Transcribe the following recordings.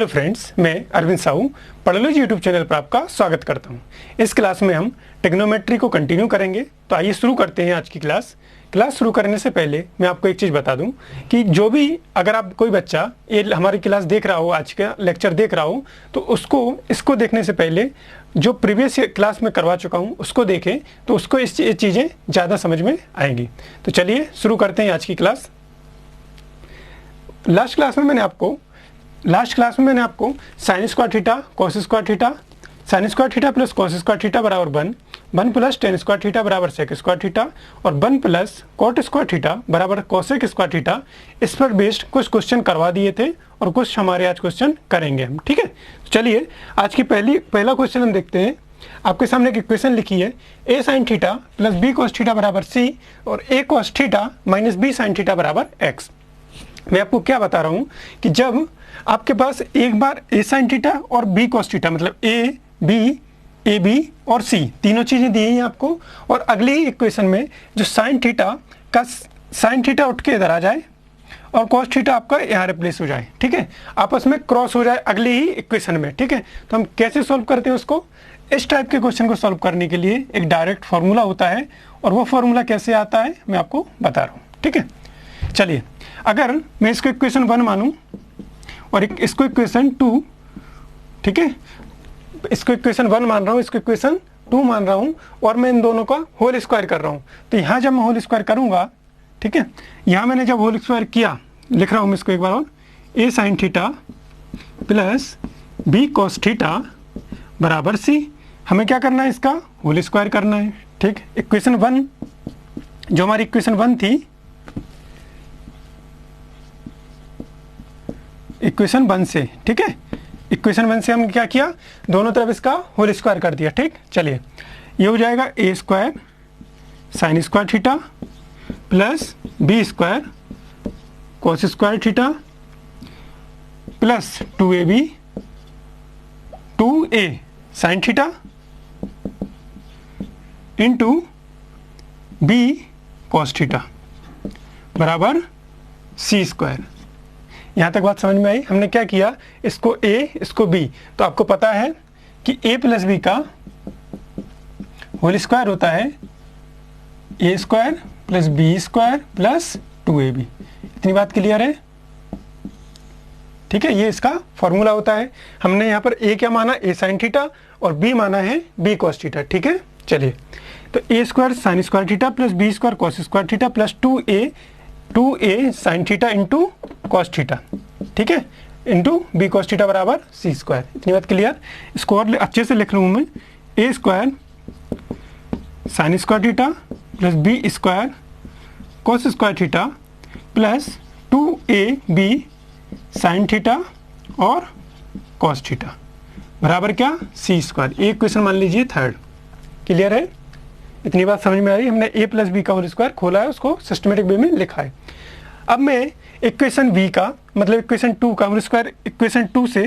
Hello friends, मैं Arvind Sahu पढ़ोलॉजी YouTube channel पर आपका स्वागत करता हूं। इस क्लास में हम ट्रिग्नोमेट्री को कंटिन्यू करेंगे। तो आइए शुरू करते हैं आज की क्लास शुरू करने से पहले मैं आपको एक चीज़ बता दूं कि जो भी अगर आप कोई बच्चा ये हमारी क्लास देख रहा हो, आज का लेक्चर देख रहा हो, तो इसको देखने से पहले जो प्रीवियस क्लास में करवा चुका हूँ उसको देखें, तो उसको ये चीज़ें ज़्यादा समझ में आएंगी। तो चलिए शुरू करते हैं आज की क्लास। लास्ट क्लास में मैंने आपको sign square theta, cos square theta, sine square theta plus cos square theta बराबर 1 प्लस टेन स्क्वायर थीटा बराबर सेक स्क्वायर थीटा और 1 प्लस कॉट स्क्वायर थीटा बराबर कोसेक स्क्वायर थीटा, इस पर बेस्ड कुछ क्वेश्चन करवा दिए थे और कुछ हमारे आज क्वेश्चन करेंगे हम। ठीक है, तो चलिए आज की पहला क्वेश्चन हम देखते हैं। आपके सामने एक इक्वेशन लिखी है, a sine theta plus b cos theta बराबर सी और a cos theta minus b sine theta बराबर एक्स। मैं आपको क्या बता रहा हूँ कि जब आपके पास एक बार ए साइन थीटा और बी कॉस थीटा, मतलब ए बी और सी तीनों चीज़ें दी हैं आपको, और अगली ही इक्वेशन में जो साइन थीटा उठ के इधर आ जाए और कॉस थीटा आपका यहाँ रिप्लेस हो जाए। ठीक है, आपस में क्रॉस हो जाए अगली ही इक्वेशन में। ठीक है, तो हम कैसे सॉल्व करते हैं उसको? इस टाइप के क्वेश्चन को सॉल्व करने के लिए एक डायरेक्ट फार्मूला होता है, और वो फार्मूला कैसे आता है मैं आपको बता रहा हूँ। ठीक है, चलिए अगर मैं इसको इक्वेशन 1 मानूं और इसको इक्वेशन 2, ठीक है, इसको इक्वेशन 1 मान रहा हूँ, इसको इक्वेशन 2 मान रहा हूँ, और मैं इन दोनों का होल स्क्वायर कर रहा हूँ। तो यहाँ जब मैं होल स्क्वायर करूँगा, ठीक है, यहाँ मैंने जब होल स्क्वायर किया, लिख रहा हूँ मैं इसको एक बार और, a sine theta plus b cos theta बराबर सी। हमें क्या करना है? इसका होल स्क्वायर करना है। ठीक, इक्वेशन 1 जो हमारी इक्वेशन 1 थी, इक्वेशन 1 से, ठीक है, इक्वेशन 1 से हम क्या किया, दोनों तरफ इसका होल स्क्वायर कर दिया। ठीक, चलिए ये हो जाएगा a square sine square theta plus B square cos square theta plus 2ab 2a sine theta into b cos theta बराबर सी स्क्वायर। यहाँ तक बात समझ में आई? हमने क्या किया, इसको a इसको b, तो आपको पता है कि a प्लस बी का होल स्क्वायर होता है a square plus B square plus 2ab। इतनी बात क्लियर है? ठीक है, ये इसका फॉर्मूला होता है। हमने यहाँ पर a क्या माना, a साइन थीटा, और b माना है b कॉस थीटा। ठीक है, चलिए तो a square sine square theta plus B square cos square theta plus 2a sine theta into cos theta, ठीक है, इंटू बी कॉस थीटा बराबर सी स्क्वायर। इतनी बात क्लियर? इसको और अच्छे से लिख लूँ मैं, A square sine square theta plus B square cos square theta plus 2ab sine theta और कॉस थीटा बराबर क्या, सी स्क्वायर। एक क्वेश्चन मान लीजिए थर्ड। क्लियर है? इतनी बात समझ में आ रही? हमने a प्लस बी का होल स्क्वायर खोला है, उसको सिस्टमेटिक वे में लिखा है। अब मैं इक्वेशन v का, मतलब इक्वेशन 2 का होल स्क्वायर, इक्वेशन 2 से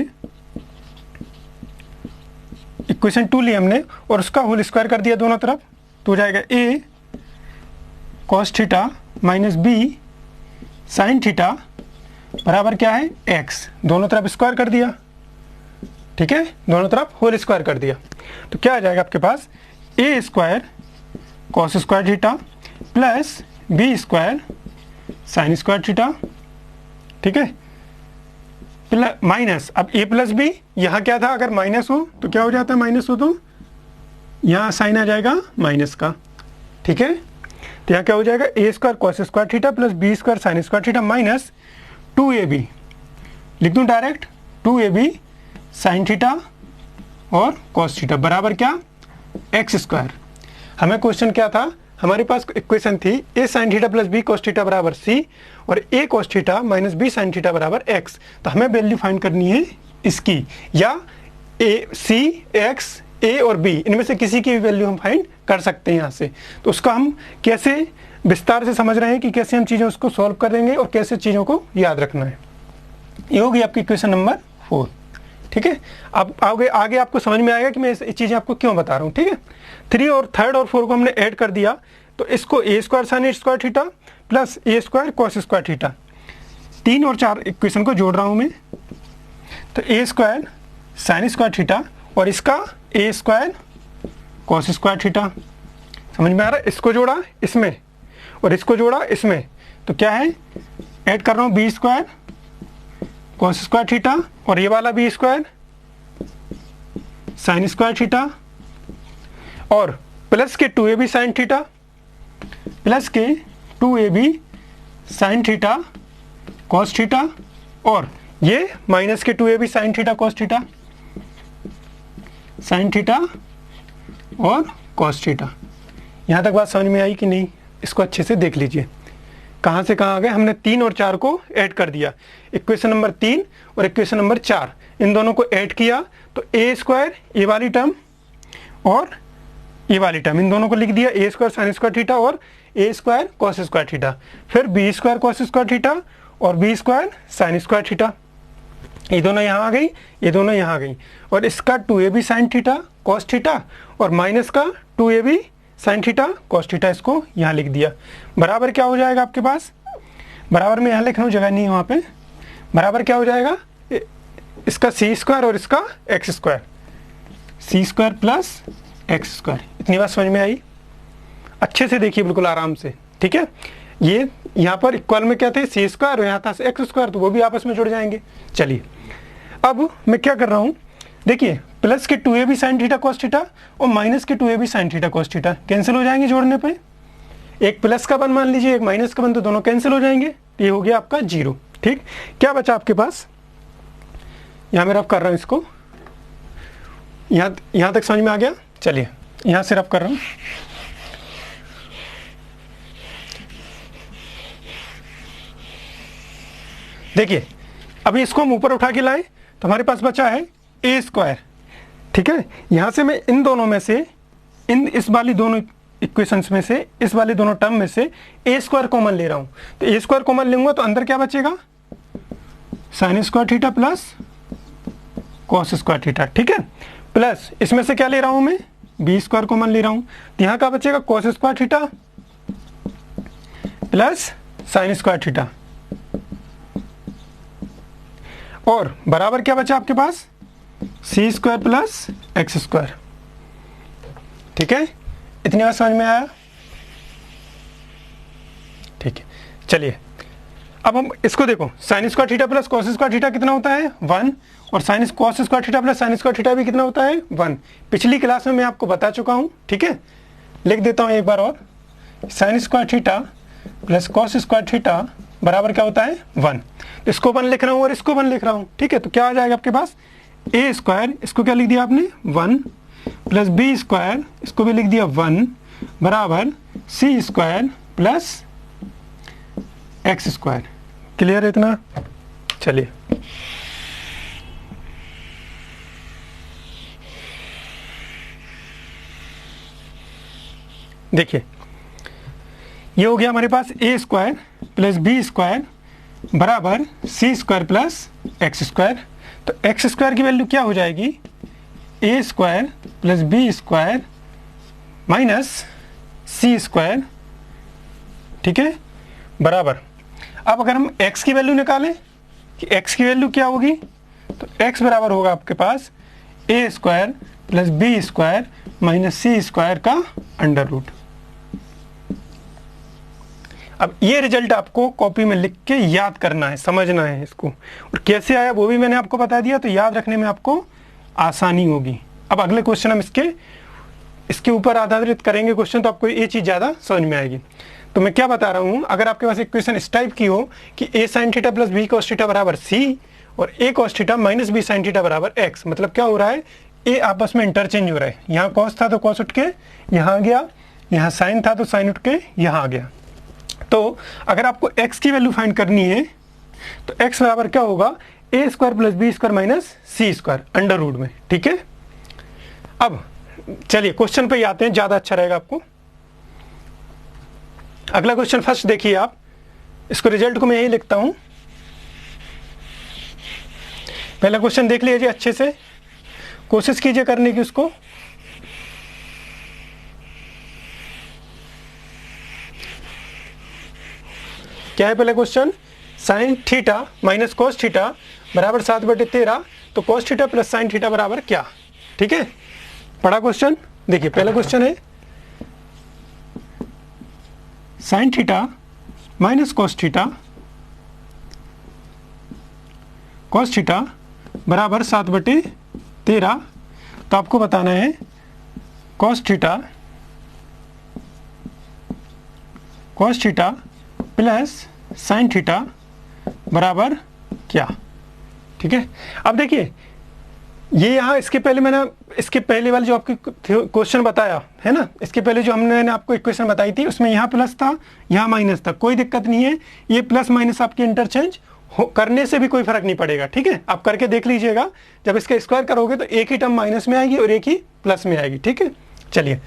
इक्वेशन 2 ली हमने और उसका होल स्क्वायर कर दिया दोनों तरफ, तो हो जाएगा a cos theta minus b sine theta बराबर क्या है, x। दोनों तरफ स्क्वायर कर दिया, ठीक है, दोनों तरफ होल स्क्वायर कर दिया। तो क्या आ जाएगा आपके पास, a square cos square theta plus B square sine square theta, ठीक है, प्लस माइनस, अब a प्लस बी, यहाँ क्या था, अगर माइनस हो तो क्या हो जाता है, माइनस हो तो यहाँ साइन आ जाएगा माइनस का। ठीक है, तो यहाँ क्या हो जाएगा, a square cos square theta plus B square sine square theta minus 2ab, लिख दूँ डायरेक्ट, 2ab साइन थीटा और कॉस थीटा बराबर क्या, एक्स स्क्वायर। हमें क्वेश्चन क्या था, हमारे पास इक्वेशन थी a sine theta plus b cos theta बराबर c और a cos theta minus b sine theta बराबर x। तो हमें वैल्यू फाइंड करनी है इसकी, या c x a और b, इनमें से किसी की भी वैल्यू हम फाइंड कर सकते हैं यहाँ से। तो उसका हम कैसे विस्तार से समझ रहे हैं कि कैसे हम चीज़ों उसको सॉल्व करेंगे और कैसे चीज़ों को याद रखना है। ये होगी आपकी इक्वेशन नंबर 4। ठीक है, अब आगे आपको समझ में आएगा कि मैं ये चीज़ें आपको क्यों बता रहा हूँ। ठीक है, 3 और 3rd और 4 को हमने ऐड कर दिया, तो इसको a square sine square theta plus a square cos square theta, 3 और 4 इक्वेशन को जोड़ रहा हूँ मैं। तो ए स्क्वायर साइन स्क्वायर थीटा और इसका ए स्क्वायर कॉस स्क्वायर थीटा। समझ में आ रहा है? इसको जोड़ा इसमें और इसको जोड़ा इसमें, तो क्या है, ऐड कर रहा हूँ b square cos square theta और ये वाला b square sine square theta और प्लस के 2ab साइन थीटा, प्लस के 2ab sine theta cos theta और ये माइनस के 2ab sine theta cos theta, sign theta और कॉस थीटा। यहाँ तक बात समझ में आई कि नहीं? इसको अच्छे से देख लीजिए, कहाँ से कहाँ आ गए। हमने 3 और 4 को ऐड कर दिया, इक्वेशन नंबर 3 और इक्वेशन नंबर 4, इन दोनों को ऐड किया तो ए स्क्वायर ये वाली टर्म और ये वाली टर्म, इन दोनों को लिख दिया, a square sine square theta और a square cos square theta, फिर b square cos square theta और b square sine square theta. ये दोनों यहाँ आ गई, ये दोनों यहाँ आ गई और इसका 2ab sine theta cos theta और माइनस का 2ab sine theta cos theta, इसको यहाँ लिख दिया। बराबर क्या हो जाएगा आपके पास, बराबर में यहाँ लिखना हो, जगह नहीं है वहाँ पे, बराबर क्या हो जाएगा, इसका सी स्क्वायर और इसका एक्स स्क्वायर, सी स्क्वायर प्लस एक्स स्क्वायर। इतनी बात समझ में आई? अच्छे से देखिए बिल्कुल आराम से, ठीक है। ये यहाँ पर इक्वल में क्या थे, सी स्क्वायर और यहाँ था एक्स स्क्वायर, तो वो भी आपस में जुड़ जाएंगे। चलिए अब मैं क्या कर रहा हूँ, देखिए प्लस के 2ab sine theta cos theta और माइनस के 2ab sine theta cos theta cancel हो जाएंगे जोड़ने पे। एक प्लस का बन मान लीजिए, एक माइनस का बन, तो दोनों कैंसिल हो जाएंगे, ये हो गया आपका 0। ठीक, क्या बचा आपके पास, यहाँ मैं रफ कर रहा हूँ इसको, यहाँ तक समझ में आ गया। चलिए यहाँ से रफ कर रहा हूँ। देखिए अभी इसको हम ऊपर उठा के लाए तो हमारे पास बचा है ए स्क्वायर। ठीक है, यहाँ से मैं इन दोनों में से, इस वाली दोनों इक्वेशंस में से, इस वाले दोनों टर्म में से ए स्क्वायर कॉमन ले रहा हूँ, तो ए स्क्वायर कॉमन लूंगा तो अंदर क्या बचेगा, sign square theta plus cos square theta. ठीक है, प्लस इसमें से क्या ले रहा हूँ मैं, बी स्क्वायर कॉमन ले रहा हूँ, तो यहाँ का बचेगा cos square theta plus sign square theta और बराबर क्या बचा आपके पास, सी स्क्वायर प्लस एक्स स्क्वायर। ठीक है, इतनी बात समझ में आया? ठीक है, चलिए अब हम इसको देखो, sign square theta plus cos square theta कितना होता है 1 और sine cos square theta plus sign square theta भी कितना होता है 1। पिछली क्लास में मैं आपको बता चुका हूं। ठीक है, लिख देता हूं एक बार और, sign square theta plus cos square theta बराबर क्या होता है 1। इसको 1 लिख रहा हूं और इसको 1 लिख रहा हूं। ठीक है, तो क्या आ जाएगा आपके पास, ए स्क्वायर, इसको क्या लिख दिया आपने 1 प्लस बी स्क्वायर, इसको भी लिख दिया 1 बराबर c square plus x square. Clear है इतना? चलिए देखिए, ये हो गया हमारे पास a square plus B square बराबर c square plus x square. तो एक्स स्क्वायर की वैल्यू क्या हो जाएगी, a square plus B square minus c square. ठीक है, बराबर, अब अगर हम x की वैल्यू निकालें कि x की वैल्यू क्या होगी, तो x बराबर होगा आपके पास a square plus B square minus c square का अंडर रूट। अब ये रिजल्ट आपको कॉपी में लिख के याद करना है, समझना है इसको, और कैसे आया वो भी मैंने आपको बता दिया, तो याद रखने में आपको आसानी होगी। अब अगले क्वेश्चन हम इसके ऊपर आधारित करेंगे क्वेश्चन, तो आपको ये चीज़ ज़्यादा समझ में आएगी। तो मैं क्या बता रहा हूँ, अगर आपके पास एक क्वेश्चन इस टाइप की हो कि a sine theta plus b cos theta बराबर सी और a cos theta minus b sine theta बराबर एक्स, मतलब क्या हो रहा है, ए आपस में इंटरचेंज हो रहा है। यहाँ कॉस था तो कॉस उठ के यहाँ आ गया, यहाँ साइन था तो साइन उठ के यहाँ आ गया। तो अगर आपको x की वैल्यू फाइंड करनी है तो x बराबर क्या होगा, a square plus B square minus c square under root में। ठीक है, अब चलिए क्वेश्चन पे ही आते हैं, ज़्यादा अच्छा रहेगा आपको। अगला क्वेश्चन फर्स्ट देखिए आप, इसको रिजल्ट को मैं यही लिखता हूं। पहला क्वेश्चन देख लीजिए अच्छे से, कोशिश कीजिए करने की उसको। क्या है पहला question, sign theta minus cos theta बराबर 7/13, तो तो cos theta plus sin theta बराबर क्या। ठीक है, पढ़ा क्वेश्चन। देखिए पहला क्वेश्चन है sin theta minus cos theta बराबर 7/13। तो आपको बताना है cos theta plus sin theta बराबर क्या। ठीक है, अब देखिए ये यहाँ इसके पहले मैंने इसके पहले वाले जो आपके क्वेश्चन बताया है ना, इसके पहले जो हमने आपको इक्वेशन बताई थी उसमें यहाँ प्लस था यहाँ माइनस था, कोई दिक्कत नहीं है। ये प्लस माइनस आपके इंटरचेंज करने से भी कोई फर्क नहीं पड़ेगा। ठीक है, आप करके देख लीजिएगा, जब इसका स्क्वायर करोगे तो एक ही टर्म माइनस में आएगी और एक ही प्लस में आएगी। ठीक है, चलिए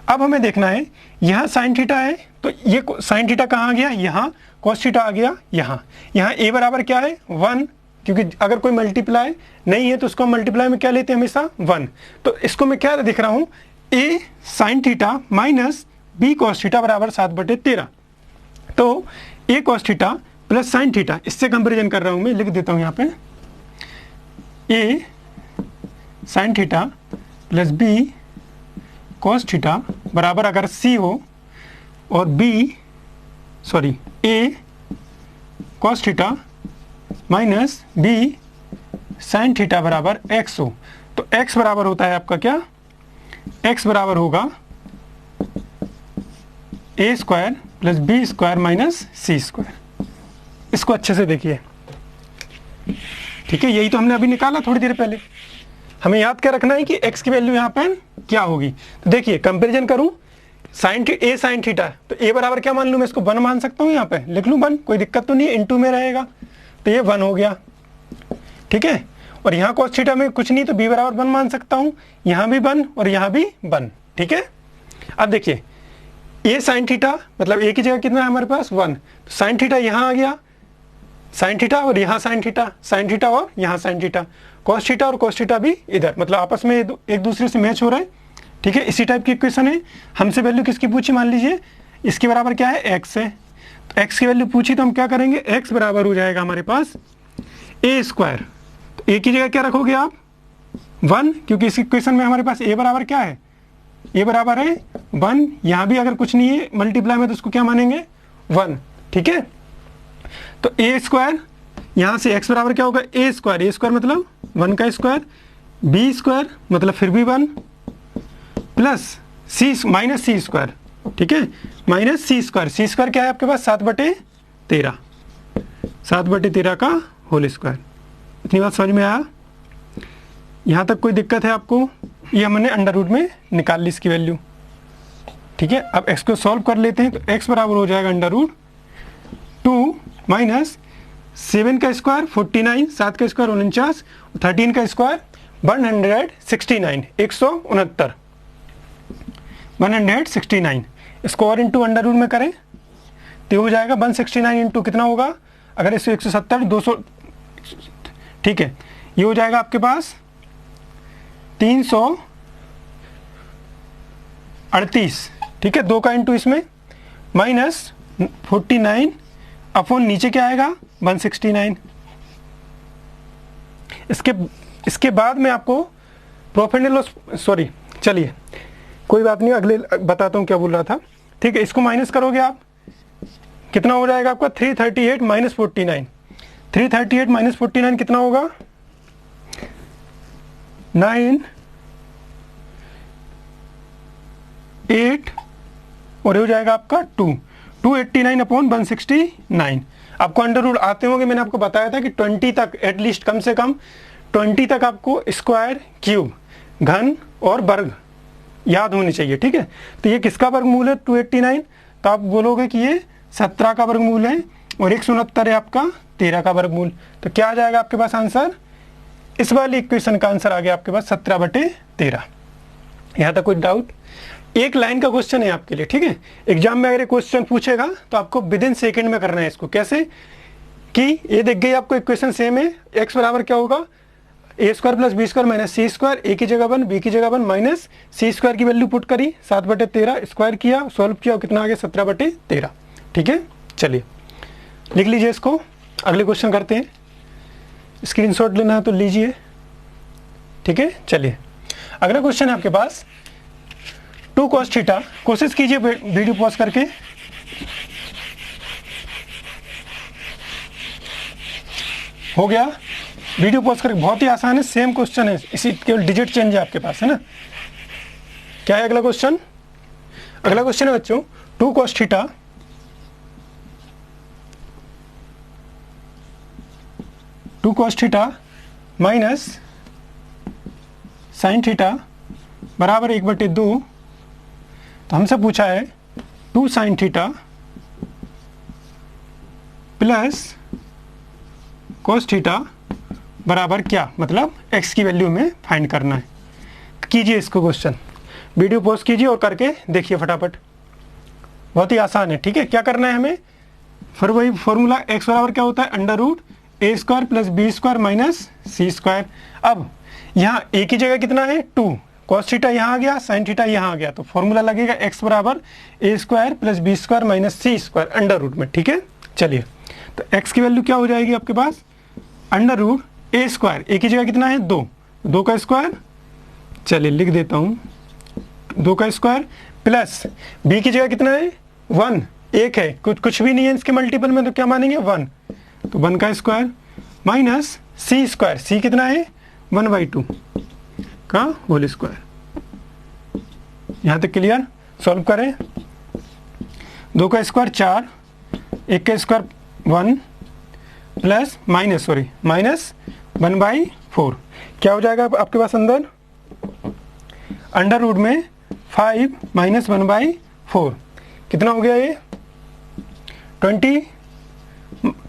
अब हमें देखना है यहाँ साइन थीटा है, तो ये साइन थीटा कहाँ आ गया, यहाँ कॉस थीटा आ गया, यहाँ ए बराबर क्या है 1, क्योंकि अगर कोई मल्टीप्लाई नहीं है तो उसको मल्टीप्लाई में क्या लेते हैं हमेशा 1। तो इसको मैं क्या दिख रहा हूँ, a sine theta minus b cos theta बराबर 7/13। तो a cos theta plus sine theta, इससे कंपेरिजन कर रहा हूँ मैं, लिख देता हूँ यहाँ पे a sine theta plus b cos theta बराबर अगर सी हो और a cos theta minus b sine theta बराबर एक्स हो, तो एक्स बराबर होता है आपका क्या, एक्स बराबर होगा a square plus B square minus c square. इसको अच्छे से देखिए। ठीक है, यही तो हमने अभी निकाला थोड़ी देर पहले। हमें याद क्या रखना है कि x की वैल्यू यहाँ पे क्या होगी। तो देखिए कंपैरिजन करूं, ए साइन थीटा, तो a बराबर क्या मान लूं मैं, इसको 1 मान सकता हूं, यहाँ पे लिख लूं 1, कोई दिक्कत तो नहीं है, इनटू में रहेगा तो ये 1 हो गया। ठीक है, और यहाँ cos थीटा में कुछ नहीं तो b बराबर 1 मान सकता हूँ, यहाँ भी 1 और यहाँ भी 1। ठीक है, अब देखिए a साइन थीटा मतलब a की जगह कितना है हमारे पास 1, तो साइन थीटा यहाँ आ गया, साइन थीटा और यहाँ साइन थीटा और यहाँ साइन थीटा, कॉस थीटा और कॉस थीटा भी इधर, मतलब आपस में एक दूसरे से मैच हो रहा है। ठीक है, इसी टाइप की इक्वेशन है। हमसे वैल्यू किसकी पूछी, मान लीजिए इसके बराबर क्या है x है, तो x की वैल्यू पूछी तो हम क्या करेंगे, x बराबर हो जाएगा हमारे पास ए स्क्वायर, तो a की जगह क्या रखोगे आप 1, क्योंकि इस इक्वेशन में हमारे पास a बराबर क्या है, a बराबर है 1, यहाँ भी अगर कुछ नहीं है मल्टीप्लाई में तो उसको क्या मानेंगे 1। ठीक है, तो ए स्क्वायर यहाँ से x बराबर क्या होगा ए स्क्वायर मतलब 1 का स्क्वायर, बी स्क्वायर मतलब फिर भी 1 प्लस सी माइनस सी स्क्वायर। ठीक है, माइनस सी स्क्वायर क्या है आपके पास 7/13 का होल स्क्वायर। इतनी बात समझ में आया, यहाँ तक कोई दिक्कत है आपको, ये हमने अंडर रूट में निकाल ली इसकी वैल्यू। ठीक है, अब x को सॉल्व कर लेते हैं, तो x बराबर हो जाएगा अंडर रूट 2 माइनस 7 का स्क्वायर 49, 7 का स्क्वायर 49, 13 का स्क्वायर 169, 169। इसको और इंटू अंडर रूट में करें तो हो जाएगा 169 इंटू कितना होगा, अगर इसको 170 200, ठीक है, ये हो जाएगा आपके पास 338। ठीक है, 2 का इंटू इसमें माइनस 49 अपॉन नीचे क्या आएगा 169। इसके बाद में आपको प्रॉफिट एंड लॉस, सॉरी चलिए कोई बात नहीं, अगले बताता हूँ क्या बोल रहा था। ठीक है, इसको माइनस करोगे आप, कितना हो जाएगा आपका 338 माइनस 49, 338 माइनस 49 कितना होगा 9 8 और ये हो जाएगा आपका 289 अपॉन 169। आपको अंडर रूट आते होंगे, मैंने आपको बताया था कि 20 तक एटलीस्ट कम से कम 20 तक आपको स्क्वायर क्यूब घन और वर्ग याद होनी चाहिए। ठीक है, तो ये किसका वर्गमूल है 289, तो आप बोलोगे कि ये 17 का वर्गमूल है और 169 है आपका 13 का वर्गमूल। तो क्या आ जाएगा आपके पास आंसर, इस वाली इक्वेशन का आंसर आ गया आपके पास 17/13। यहाँ तक कोई डाउट, एक लाइन का क्वेश्चन है आपके लिए। ठीक है, एग्जाम में अगर क्वेश्चन पूछेगा तो आपको विद इन सेकेंड में करना है इसको। कैसे कि ये देख गई आपको इक्वेशन सेम है, x बराबर क्या होगा a square plus B square minus c square, a की जगह 1 बी की जगह 1 माइनस सी स्क्वायर की वैल्यू पुट करी 7/13, स्क्वायर किया सॉल्व किया और कितना आ गया 17/13। ठीक है, चलिए लिख लीजिए इसको, अगले क्वेश्चन करते हैं। स्क्रीनशॉट लेना है तो लीजिए। ठीक है। चलिए अगला क्वेश्चन है आपके पास 2 cos थीटा। कोशिश कीजिए वीडियो पॉज करके। हो गया वीडियो पॉज करके, बहुत ही आसान है, सेम क्वेश्चन है, इसी केवल डिजिट चेंज है आपके पास, है ना। क्या है अगला क्वेश्चन? अगला क्वेश्चन है बच्चों 2 cos theta minus sign theta बराबर 1/2। तो हमसे पूछा है 2 sin theta plus cos theta बराबर क्या, मतलब x की वैल्यू में फाइंड करना है। कीजिए इसको क्वेश्चन, वीडियो पॉज कीजिए और करके देखिए फटाफट, बहुत ही आसान है। ठीक है, क्या करना है हमें, फिर वही फॉर्मूला x बराबर क्या होता है, √a² plus b² minus c²। अब यहाँ a की जगह कितना है 2, cos थीटा यहाँ आ गया, sin थीटा यहाँ आ गया, तो फॉर्मूला लगेगा x बराबर a² plus b² minus c² under root में। ठीक है, चलिए तो x की वैल्यू क्या हो जाएगी आपके पास, √a², a की जगह कितना है 2 का स्क्वायर, चलिए लिख देता हूँ 2 का स्क्वायर, प्लस b की जगह कितना है 1, एक है, कुछ भी नहीं है इसके मल्टीपल में, तो क्या मानेंगे 1, तो 1 का स्क्वायर माइनस c², c कितना है 1/2 का होल स्क्वायर। यहाँ तक क्लियर? सॉल्व करें, 2 का स्क्वायर 4, 1 का स्क्वायर 1 प्लस माइनस 1/4, क्या हो जाएगा आपके पास अंदर, अंडर रूट में 5 माइनस 1/4, कितना हो गया ये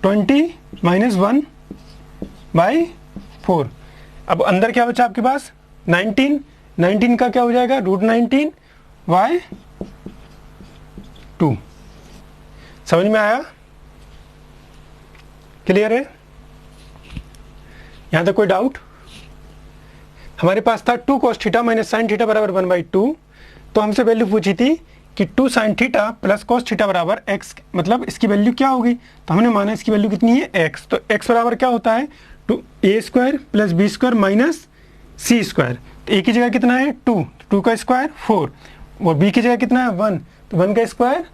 20 माइनस 1/4। अब अंदर क्या बचा आपके पास 19 का क्या हो जाएगा √19/2। समझ में आया? क्लियर है? यहां तक कोई डाउट? हमारे पास था 2 cos theta minus sign theta बराबर 1/2, तो हमसे वैल्यू पूछी थी कि 2 sin theta plus cos theta बराबर x, मतलब इसकी वैल्यू क्या होगी, तो हमने माना इसकी वैल्यू कितनी है x, तो x बराबर क्या होता है a² plus b² minus c²। तो a की जगह कितना है 2 का स्क्वायर 4, और b की जगह कितना है 1, तो 1 का स्क्वायर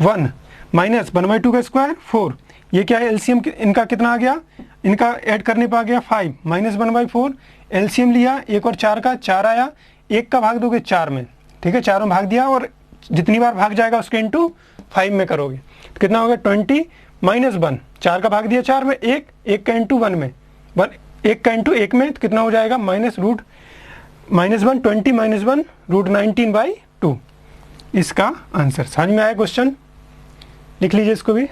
1 माइनस 1/2 का स्क्वायर 4, ये क्या है एलसीएम इनका कितना आ गया, इनका ऐड करने पर आ गया 5 माइनस 1/4, एलसीएम लिया 1 और 4 का 4 आया, 1 का भाग दोगे 4 में, ठीक है 4 में भाग दिया, और जितनी बार भाग जाएगा उसके इंटू 5 में करोगे तो कितना होगा 20 माइनस 1, 4 का भाग दिया 4 में, 1 का इंटू 1 में, 1 का इंटू 1 में, तो कितना हो जाएगा -1 20 माइनस 1 √19/2, इसका आंसर। समझ में आया क्वेश्चन? लिख लीजिए इसको भी,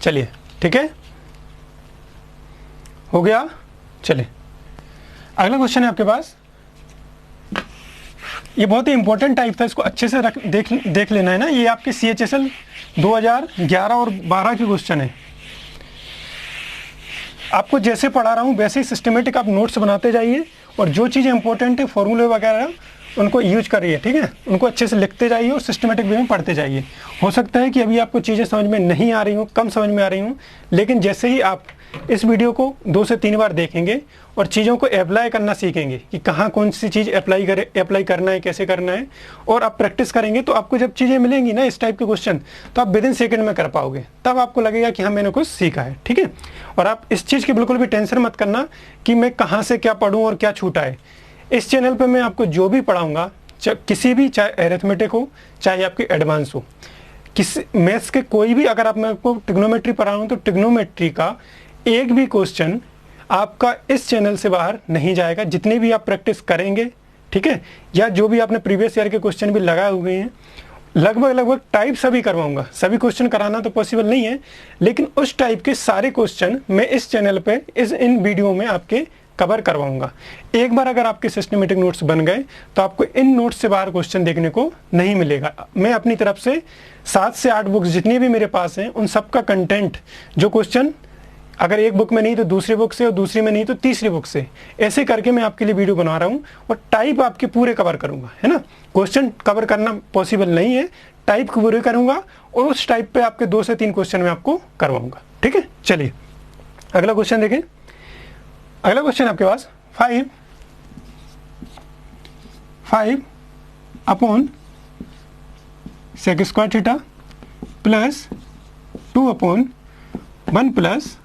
चलिए ठीक है, हो गया। चलिए अगला क्वेश्चन है आपके पास, ये बहुत ही इंपॉर्टेंट टाइप था, इसको अच्छे से देख लेना है ना, ये आपके CHSL 2011 और 12 की क्वेश्चन है। आपको जैसे पढ़ा रहा हूँ वैसे ही सिस्टमेटिक आप नोट्स बनाते जाइए, और जो चीज़ें इंपॉर्टेंट है फॉर्मूले वगैरह उनको यूज करिए, ठीक है, उनको अच्छे से लिखते जाइए और सिस्टमेटिक वे में पढ़ते जाइए। हो सकता है कि अभी आपको चीज़ें समझ में नहीं आ रही हूँ, कम समझ में आ रही हूँ, लेकिन जैसे ही आप इस वीडियो को 2 से 3 बार देखेंगे और चीज़ों को अप्लाई करना सीखेंगे कि कहाँ कौन सी चीज़ अप्लाई करना है, कैसे करना है, और आप प्रैक्टिस करेंगे, तो आपको जब चीज़ें मिलेंगी ना इस टाइप के क्वेश्चन, तो आप विदिन सेकंड में कर पाओगे, तब आपको लगेगा कि हाँ मैंने कुछ सीखा है। ठीक है, और आप इस चीज़ की बिल्कुल भी टेंशन मत करना कि मैं कहाँ से क्या पढ़ूँ और क्या छूटा है। इस चैनल पर मैं आपको जो भी पढ़ाऊँगा, किसी भी, चाहे एरिथमेटिक हो चाहे आपकी एडवांस हो, किसी मैथ्स के कोई भी, अगर आप मैं आपको ट्रिग्नोमेट्री पढ़ा रहा हूँ तो ट्रिग्नोमेट्री का एक भी क्वेश्चन आपका इस चैनल से बाहर नहीं जाएगा, जितनी भी आप प्रैक्टिस करेंगे, ठीक है, या जो भी आपने प्रीवियस ईयर के क्वेश्चन भी लगाए हुए हैं, लगभग टाइप सभी करवाऊंगा। सभी क्वेश्चन कराना तो पॉसिबल नहीं है, लेकिन उस टाइप के सारे क्वेश्चन मैं इस चैनल पे इन वीडियो में आपके कवर करवाऊंगा। एक बार अगर आपके सिस्टमेटिक नोट्स बन गए तो आपको इन नोट्स से बाहर क्वेश्चन देखने को नहीं मिलेगा। मैं अपनी तरफ से 7 से 8 बुक्स जितनी भी मेरे पास हैं, उन सब का कंटेंट, जो क्वेश्चन अगर एक बुक में नहीं तो दूसरी बुक से, और दूसरी में नहीं तो तीसरी बुक से, ऐसे करके मैं आपके लिए वीडियो बना रहा हूँ, और टाइप आपके पूरे कवर करूँगा, है ना। क्वेश्चन कवर करना पॉसिबल नहीं है, टाइप पूरे करूँगा, और उस टाइप पे आपके 2 से 3 क्वेश्चन मैं आपको करवाऊँगा। ठीक है, चलिए अगला क्वेश्चन देखें। अगला क्वेश्चन आपके पास 5 upon sec square theta plus 2 upon 1 plus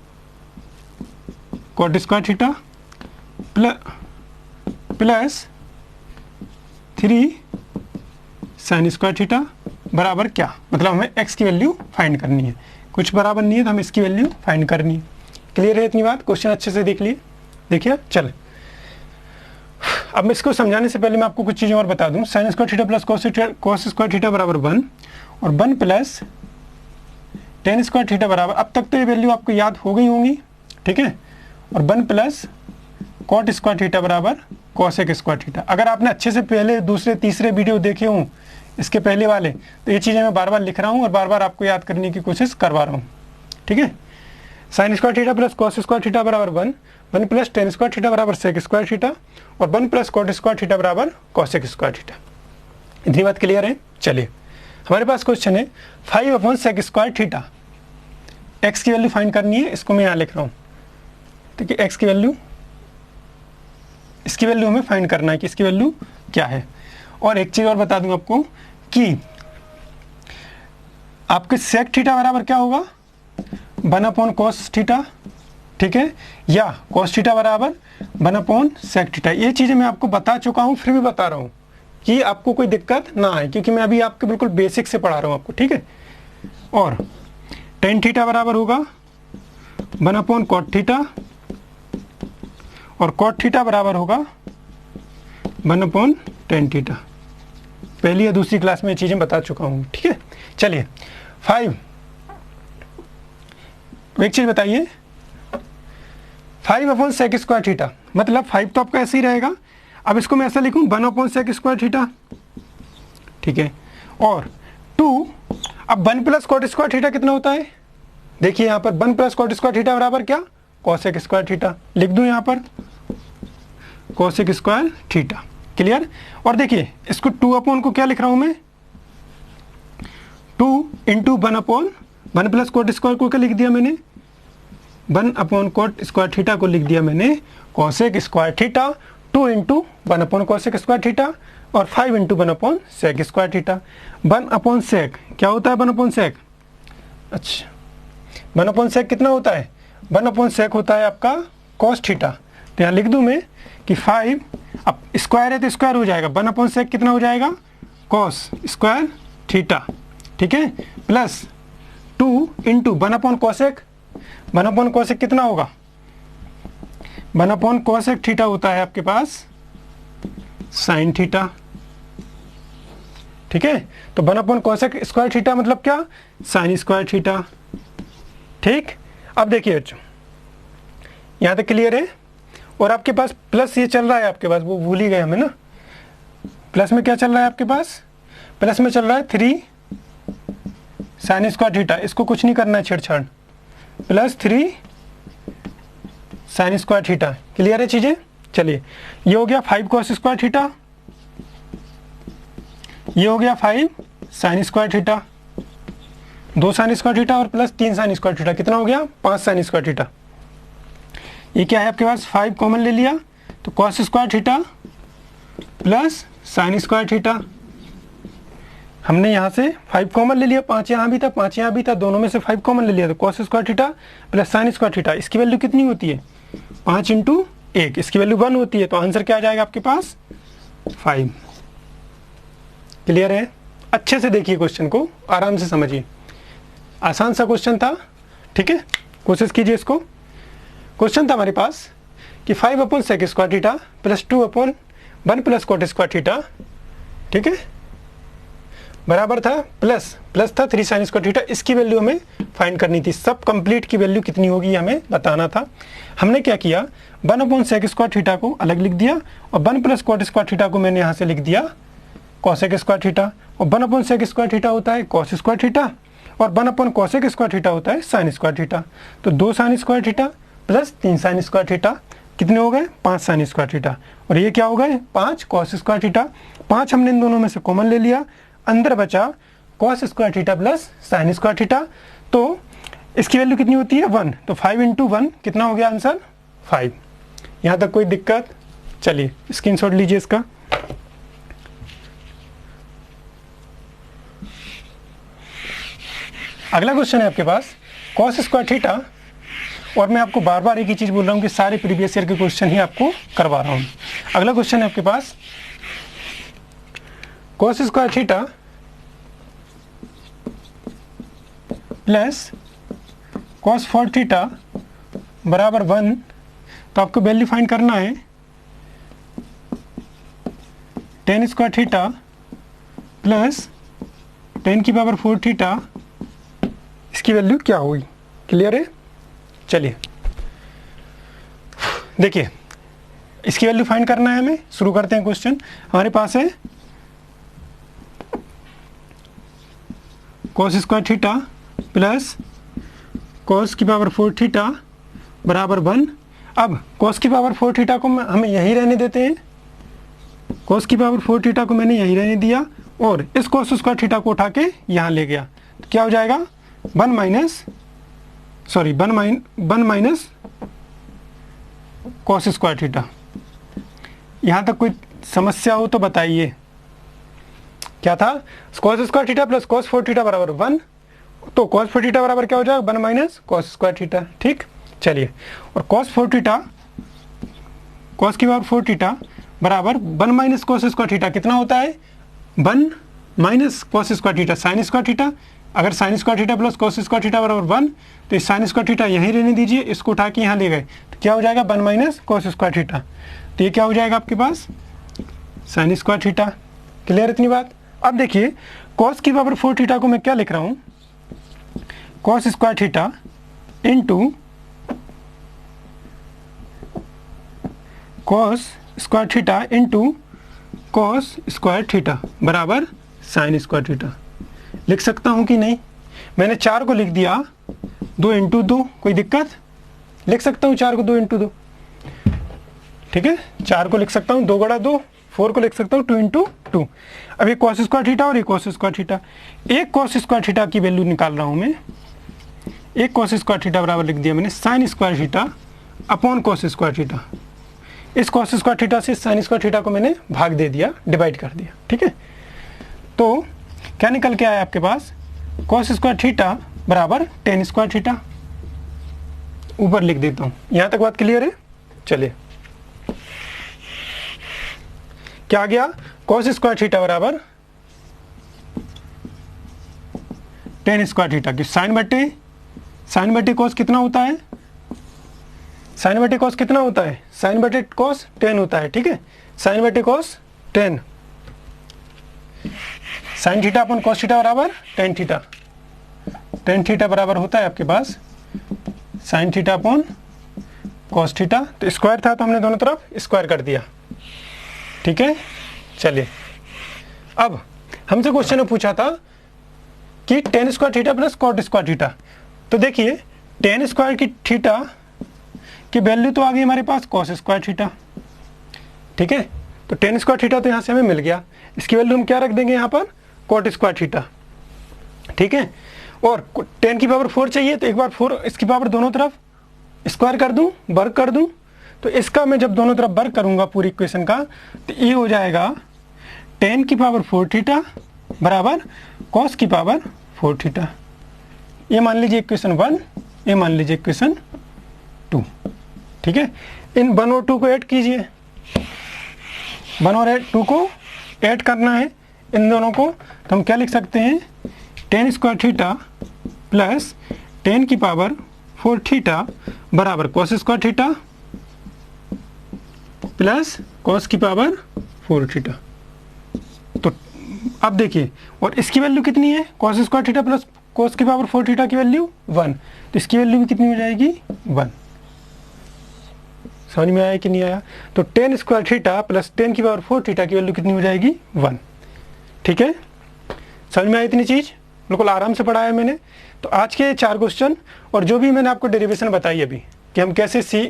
cot square theta plus 3 sine square theta बराबर क्या, मतलब हमें x की वैल्यू फाइंड करनी है, कुछ बराबर नहीं है तो हमें इसकी वैल्यू फाइंड करनी है। क्लियर है इतनी बात? क्वेश्चन अच्छे से देख लिए, देखिए चले। अब मैं इसको समझाने से पहले मैं आपको कुछ चीज़ें और बता दूं। Sign square theta plus cos square theta बराबर 1 और 1 प्लस टेन स्क्वायर थीटा बराबर, अब तक तो ये वैल्यू आपको याद हो गई होंगी, ठीक है, और 1 प्लस कॉट स्क्वायर थीटा बराबर कॉसेक स्क्वायर थीटा। अगर आपने अच्छे से पहले दूसरे तीसरे वीडियो देखे हों इसके पहले वाले, तो ये चीज़ें मैं बार बार लिख रहा हूँ और बार बार आपको याद करने की कोशिश करवा रहा हूँ, ठीक है। Sign square theta plus cos square theta बराबर 1 प्लस टेन स्क्वायर थीटा बराबर सेक स्क्वायर थीटा और 1 प्लस कॉट स्क्वायर थीटा बराबर कॉसेक स्क्वायर थीटा। इतनी बात क्लियर है? चलिए हमारे पास क्वेश्चन है 5 upon sec square theta. X की वैल्यू फाइंड करनी है, इसको मैं यहाँ लिख रहा हूँ, ठीक है। एक्स की वैल्यू, इसकी वैल्यू हमें फाइंड करना है कि इसकी वैल्यू क्या है। और एक चीज़ और बता दूं आपको कि आपके सेक थीटा बराबर क्या होगा, 1 अपॉन कॉस थीटा, ठीक है, या कॉस थीटा बराबर 1 अपॉन सेक थीटा। ये चीज़ें मैं आपको बता चुका हूँ, फिर भी बता रहा हूँ कि आपको कोई दिक्कत ना आए, क्योंकि मैं अभी आपके बिल्कुल बेसिक से पढ़ा रहा हूँ आपको, ठीक है। और टेन थीटा बराबर होगा 1 अपॉन कॉट थीटा और कॉट थीटा बराबर होगा 1 अपॉन टेन थीटा। पहली या दूसरी क्लास में ये चीज़ें बता चुका हूँ, ठीक है। चलिए 5, एक चीज़ बताइए, 5 अपॉन सेक स्क्वायर थीटा, मतलब 5 तो आपका ऐसे ही रहेगा। अब इसको मैं ऐसा लिखूँ 1 अपॉन सेक स्क्वायर थीटा, ठीक है, और 2, अब 1 प्लस कॉट स्क्वायर थीटा कितना होता है, देखिए यहाँ पर 1 प्लस कॉट स्क्वायर थीटा बराबर क्या, कॉसेक स्क्वायर थीटा। लिख दूँ यहाँ पर कॉसेक स्क्वायर थीटा। क्लियर? और देखिए इसको 2 अपॉन को क्या लिख रहा हूँ मैं, 2 into 1 upon 1 plus cot square को क्या लिख दिया मैंने, 1 अपॉन कॉट स्क्वायर थीटा को लिख दिया मैंने cosec square theta. 2 into 1 upon cosec square theta और 5 into 1 upon sec square theta. 1 upon sec क्या होता है, 1 अपॉन सेक, अच्छा 1 अपॉन सेक कितना होता है, 1 अपॉन सेक होता है आपका कॉस थीटा। तो यहाँ लिख दूँ मैं कि 5, अब स्क्वायर है तो स्क्वायर हो जाएगा, 1 अपॉन सेक कितना हो जाएगा, कॉस स्क्वायर थीटा, ठीक है, plus 2 into 1 upon cosec, 1 upon cosec कितना होगा, 1 अपॉन कॉसेक थीटा होता है आपके पास साइन थीटा, ठीक है। तो 1 अपॉन कॉसेक स्क्वायर थीटा मतलब क्या, साइन स्क्वायर थीटा, ठीक। अब देखिए बच्चों यहाँ तक क्लियर है। और आपके पास प्लस ये चल रहा है आपके पास, वो भूल ही गए हमें ना, प्लस में क्या चल रहा है आपके पास, प्लस में चल रहा है 3 साइन स्क्वायर थीटा, इसको कुछ नहीं करना है छेड़छाड़, plus 3 sine square theta. Clear है चीज़ें? चलिए ये हो गया 5 कॉस स्क्वायर थीटा, ये हो गया 5 sign square theta, 2 sign square theta और प्लस 3 साइन स्क्वायर थीटा, कितना हो गया 5 साइन स्क्वायर थीटा। ये क्या है आपके पास, 5 कॉमन ले लिया तो cos square theta plus sign square theta. हमने यहाँ से 5 कॉमन ले लिया, 5 यहाँ भी था 5 यहाँ भी था, दोनों में से 5 कॉमन ले लिया तो cos square theta plus sign square theta. इसकी वैल्यू कितनी होती है, 5 इंटू 1, इसकी वैल्यू 1 होती है, तो आंसर क्या आ जाएगा आपके पास 5। क्लियर है? अच्छे से देखिए क्वेश्चन को, आराम से समझिए, आसान सा क्वेश्चन था, ठीक है, कोशिश कीजिए इसको। क्वेश्चन था हमारे पास कि 5 upon sec square theta plus 2 upon 1 plus cot square theta, ठीक है, बराबर था प्लस था 3 साइन स्क्वायर थीटा। इसकी वैल्यू हमें फाइंड करनी थी, सब कंप्लीट की वैल्यू कितनी होगी हमें बताना था। हमने क्या किया, 1 अपॉन सेक स्क्वायर थीटा को अलग लिख दिया और 1 प्लस कॉट स्क्वायर थीटा को मैंने यहाँ से लिख दिया कॉसेक स्क्वायर थीटा, और 1 अपॉन सेक स्क्वायर थीटा होता है कॉस स्क्वायर थीटा और 1 अपॉन कॉसेक स्क्वायर थीटा होता है साइन स्क्वायर थीटा। तो 2 sign square theta plus 3 sine square theta कितने हो गए, 5 साइन स्क्वायर थीटा, और ये क्या हो गए 5 कॉस स्क्वायर थीटा। 5 हमने इन दोनों में से कॉमन ले लिया, अंदर बचा cos square theta plus sign square theta. तो इसकी वैल्यू कितनी होती है 1, तो 5 इंटू 1 कितना हो गया आंसर 5। यहाँ तक कोई दिक्कत चलिए स्क्रीनशॉट लीजिए इसका। अगला क्वेश्चन है आपके पास कॉस स्क्वायर थीटा, और मैं आपको बार बार एक ही चीज़ बोल रहा हूँ कि सारे प्रीवियस ईयर के क्वेश्चन ही आपको करवा रहा हूँ। अगला क्वेश्चन है आपके पास cos square theta plus cos 4 theta बराबर 1। तो आपको वैल्यू फाइंड करना है टेन स्क्वायर थीटा प्लस 10 की पावर 4 थीटा, इसकी वैल्यू क्या होगी। क्लियर है। चलिए देखिए इसकी वैल्यू फाइंड करना है हमें। शुरू करते हैं क्वेश्चन। हमारे पास है cos square theta plus cos की पावर 4 थीटा बराबर 1। अब कॉस की पावर 4 थीटा को हमें यहीं रहने देते हैं। कॉस की पावर 4 थीटा को मैंने यहीं रहने दिया और इस कॉस स्क्वायर थीटा को उठा के यहाँ ले गया। तो क्या हो जाएगा 1 माइनस कॉस स्क्वायर थीटा। यहाँ तक कोई समस्या हो तो बताइए। क्या था cos square theta plus cos 4 theta बराबर 1। तो कॉस 4 थीटा बराबर क्या हो जाएगा 1 माइनस कॉस स्क्वायर थीटा। ठीक। चलिए और कॉस 4 थीटा कॉस की पावर 4 थीटा बराबर 1 माइनस कॉस स्क्वायर थीटा कितना होता है 1 minus cos square theta sine square theta. अगर sine square theta plus cos square theta बराबर 1, तो इस साइन स्क्वायर थीटा यहीं रहने दीजिए, इसको उठा के यहाँ ले गए तो क्या हो जाएगा 1 माइनस कॉस स्क्वायर थीटा। तो ये क्या हो जाएगा आपके पास साइन स्क्वायर थीटा। क्लियर इतनी बात। अब देखिए कॉस की पावर 4 थीटा को मैं क्या लिख रहा हूँ cos square theta into cos square theta into cos square theta बराबर साइन स्क्वायर थीटा। लिख सकता हूँ कि नहीं। मैंने 4 को लिख दिया 2 इंटू 2, कोई दिक्कत। लिख सकता हूँ 4 को 2 इंटू 2। ठीक है 4 को लिख सकता हूँ 2 गुणा 2। 4 को लिख सकता हूँ 2 इंटू 2। अब एक कॉस स्क्वायर थीटा और एक कॉस स्क्वायर थीटा। एक कॉस स्क्वायर थीटा की वैल्यू निकाल रहा हूँ मैं। एक कॉस स्क्वायर थीटा बराबर लिख दिया मैंने sign square theta upon cos square theta. इस कॉस स्क्वायर थीटा से साइन स्क्वायर थीटा को मैंने भाग दे दिया, डिवाइड कर दिया। ठीक है तो क्या निकल के आया आपके पास कॉस स्क्वायर थीटा बराबर टेन स्क्वायर थीटा। ऊपर लिख देता हूँ। यहां तक बात क्लियर है। चलिए क्या आ गया कॉस स्क्वायर थीटा बराबर टेन स्क्वायर थीटा की साइन बटे कॉस कितना होता है साइन बटे कॉस कितना होता है साइन बटे कॉस 10 होता है। ठीक है साइन बटे cos 10 sine theta upon cos theta बराबर टेन थीटा बराबर होता है आपके पास sine theta upon cos theta. तो स्क्वायर था तो हमने दोनों तरफ स्क्वायर कर दिया। ठीक है चलिए अब हमसे क्वेश्चन में पूछा था कि tan square theta plus cot square theta. तो देखिए टेन स्क्वायर की थीटा की वैल्यू तो आ गई हमारे पास कॉस स्क्वायर थीटा। ठीक है तो टेन स्क्वायर थीटा तो यहाँ से हमें मिल गया। इसकी वैल्यू हम क्या रख देंगे यहाँ पर कॉट स्क्वायर थीटा। ठीक है और 10 की पावर 4 चाहिए तो एक बार 4 इसकी पावर दोनों तरफ स्क्वायर कर दूं, वर्ग कर दूं। तो इसका मैं जब दोनों तरफ वर्ग करूंगा पूरी इक्वेशन का तो ये हो जाएगा 10 की पावर 4 थीटा बराबर कॉस की पावर 4 थीटा। ये मान लीजिए इक्वेशन 1, ये मान लीजिए इक्वेशन 2। ठीक है इन 1 और 2 को ऐड कीजिए। 1 और 2 को ऐड करना है इन दोनों को। तो हम क्या लिख सकते हैं 10 स्क्वायर थीटा प्लस 10 की पावर 4 थीटा बराबर cos square theta plus cos की पावर 4 थीटा। तो अब देखिए और इसकी वैल्यू कितनी है cos square theta plus cos की पावर 4 थीटा की वैल्यू 1। तो इसकी वैल्यू भी कितनी हो जाएगी 1। समझ में आया कि नहीं आया। तो 10 स्क्वायर थीटा प्लस 10 की पावर 4 थीटा की वैल्यू कितनी हो जाएगी 1। ठीक है समझ में आई इतनी चीज़। बिल्कुल आराम से पढ़ाया मैंने। तो आज के 4 क्वेश्चन और जो भी मैंने आपको डेरिवेशन बताई अभी कि हम कैसे सी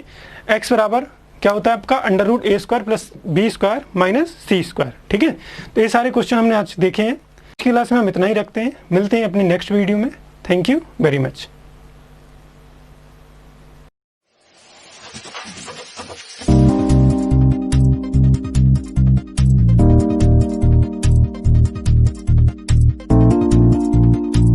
एक्स बराबर क्या होता है आपका under root a square plus B square minus c square. ठीक है तो ये सारे क्वेश्चन हमने आज देखे हैं। आज की क्लास में हम इतना ही रखते हैं। मिलते हैं अपनी नेक्स्ट वीडियो में। Thank you very much.